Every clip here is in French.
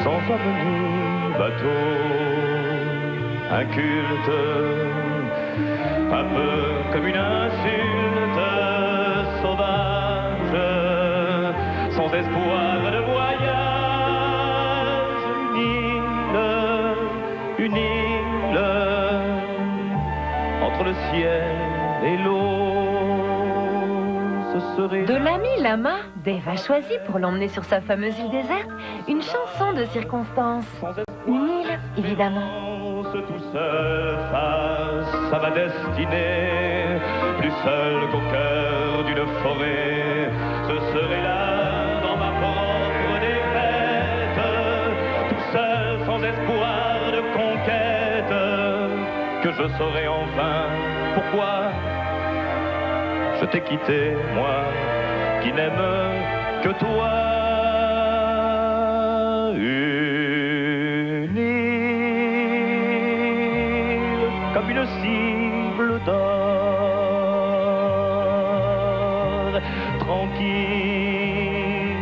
sans avenir, bateau, inculte, un peu comme une insulte sauvage, sans espoir de voyage, une île, entre le ciel et l'eau, ce serait... De l'ami Lama, Dave a choisi pour l'emmener sur sa fameuse île déserte une chanson de circonstance. Une île, évidemment. Tout seul face à ma destinée, plus seul qu'au cœur d'une forêt, ce serait là dans ma propre défaite, tout seul sans espoir de conquête, que je saurais enfin pourquoi je t'ai quitté, moi qui n'aime que toi. Comme une cible d'or, tranquille,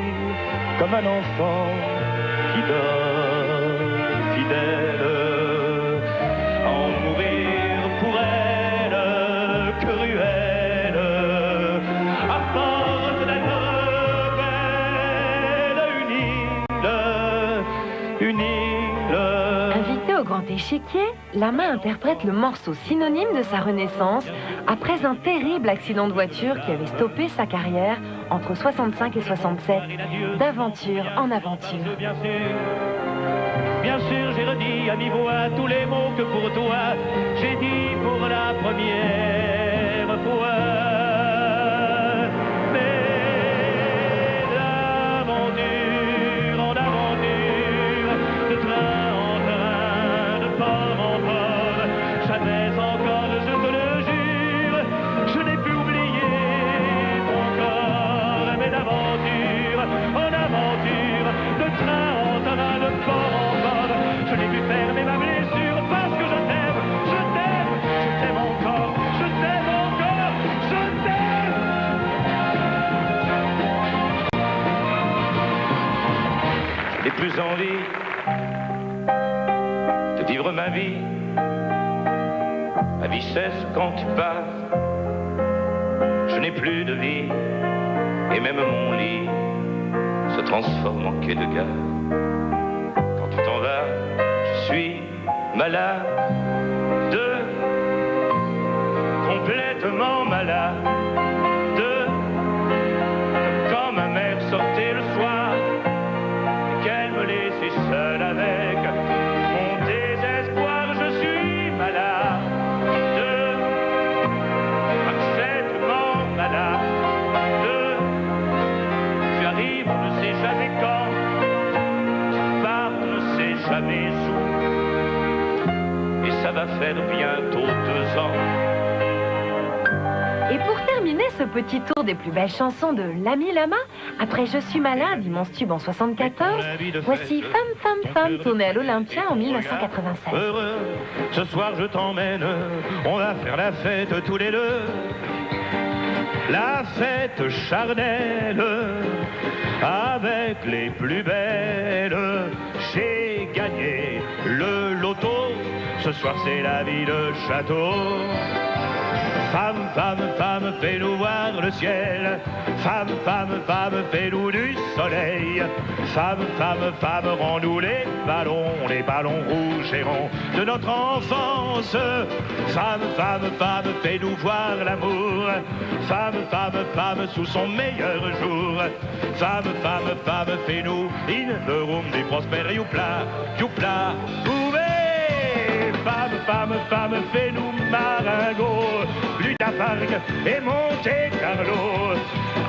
comme un enfant qui dort, fidèle, en mourir pour elle, cruelle, à force d'être belle, une île. Invité au Grand Échiquier, Lama interprète le morceau synonyme de sa renaissance après un terrible accident de voiture qui avait stoppé sa carrière entre 65 et 67, d'aventure en aventure. Bien sûr, j'ai redit à mi-voix tous les mots que pour toi j'ai dit pour la première fois. J'ai plus envie de vivre ma vie. Ma vie cesse quand tu pars. Je n'ai plus de vie et même mon lit se transforme en quai de gare. Quand tu t'en vas, je suis malade, complètement malade. Comme quand ma mère sortait le soir et qu'elle me laissait seule avec mon désespoir. Je suis malade, parfaitement malade. Tu arrives, on ne sait jamais quand. Tu pars, on ne sait jamais où. Et ça va faire bientôt 2 ans. Et pour terminer ce petit tour des plus belles chansons de l'ami Lama, après Je suis malade, immense tube en 74, voici Femme, femme, femme, tournée à l'Olympia en 1996. Heureux, ce soir je t'emmène, on va faire la fête tous les deux. La fête charnelle, avec les plus belles. J'ai gagné le loto, ce soir c'est la vie de château. Femme, femme, femme, fais-nous voir le ciel. Femme, femme, femme, fais-nous du soleil. Femme, femme, femme, rends-nous les ballons rouges et ronds de notre enfance. Femme, femme, femme, fais-nous voir l'amour. Femme, femme, femme, sous son meilleur jour. Femme, femme, femme, fais-nous in the room des prospères youpla, youpla, ouvez. Femme, femme, femme, fais-nous maringot, Luna Park et Monte Carlo.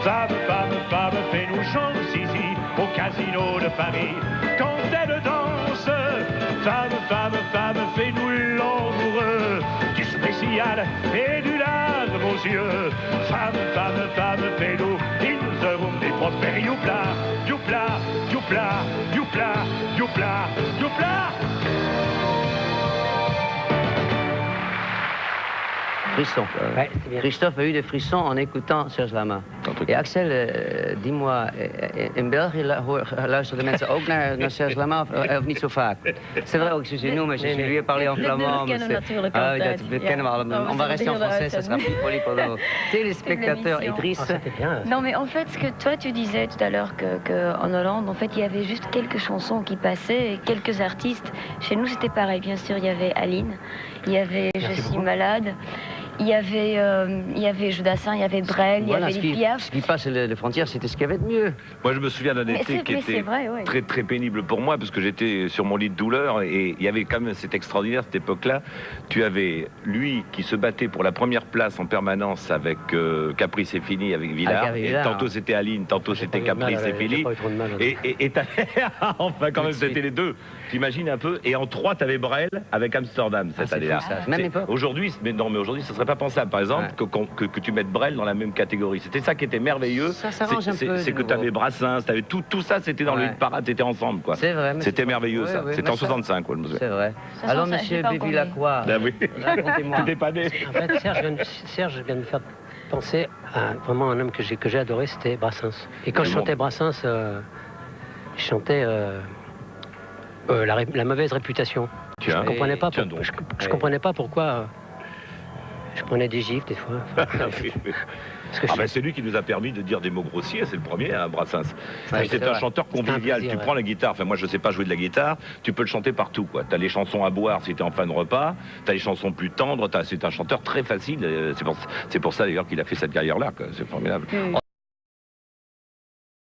Femme, femme, femme, fais-nous Champs-Élysées au casino de Paris quand elle danse. Femme, femme, femme, fais-nous l'amoureux du spécial et du larme aux yeux. Femme, femme, femme, fais-nous in the room des prospères youpla, youpla, youpla, youpla, youpla, youpla. Frisson. Ouais, Christophe a eu des frissons en écoutant Serge Lama. Hey Axel, dis-moi, in België luisteren de mensen ook naar Serge Lama of niet zo vaak? C'est vrai que chez nous, mais je lui ai parlé en flamand. We kennen natuurlijk Ah, altijd. dat kennen we allemaal. On va rester en français, ça sera plus poli pour nos téléspectateurs. Idriss. Non, mais en fait, ce que toi tu disais tout à l'heure qu'en Hollande, en fait, il y avait juste quelques chansons qui passaient et quelques artistes. Chez nous, c'était pareil. Bien sûr, il y avait Aline, il y avait Je suis malade. Il y avait Jodassin, il y avait Brel, il y avait les Piaf. Ce qui passe les frontières, c'était ce qu'il y avait de mieux. Moi, je me souviens d'un été qui était très très pénible pour moi parce que j'étais sur mon lit de douleur et il y avait quand même cette extraordinaire cette époque-là. Tu avais lui qui se battait pour la première place en permanence avec Caprice et Fini avec Villard. Et tantôt c'était Aline, tantôt c'était Caprice et Fini. Et enfin quand même c'était les deux. T'imagines un peu. Et en 3 t'avais Brel avec Amsterdam cette année-là. Même époque. Aujourd'hui, mais aujourd'hui, ce serait pas pensable, par exemple, que tu mettes Brel dans la même catégorie. C'était ça qui était merveilleux. Ça s'arrange un peu. C'est que tu avais Brassens, tu avais tout ça, c'était dans le hit parade, c'était ensemble, quoi. C'est vrai. C'était merveilleux, ça. C'était en 65, quoi, je me souviens. C'est vrai. Alors, monsieur Bévy-Lacroix, racontez-moi. T'étais pas né. En fait, Serge vient de me faire penser à vraiment un homme que j'ai adoré, c'était Brassens. Et quand je chantais Brassens, je chantais la mauvaise réputation. Je ne comprenais pas, je comprenais pas pourquoi je prenais des gifles des fois. Enfin, c'est lui qui nous a permis de dire des mots grossiers, c'est le premier, hein, Brassens. Ouais, c'est un chanteur convivial. plaisir, tu prends la guitare, enfin moi je sais pas jouer de la guitare, tu peux le chanter partout, quoi. T'as les chansons à boire si t'es en fin de repas, t'as les chansons plus tendres, c'est un chanteur très facile. C'est pour ça d'ailleurs qu'il a fait cette carrière-là, c'est formidable.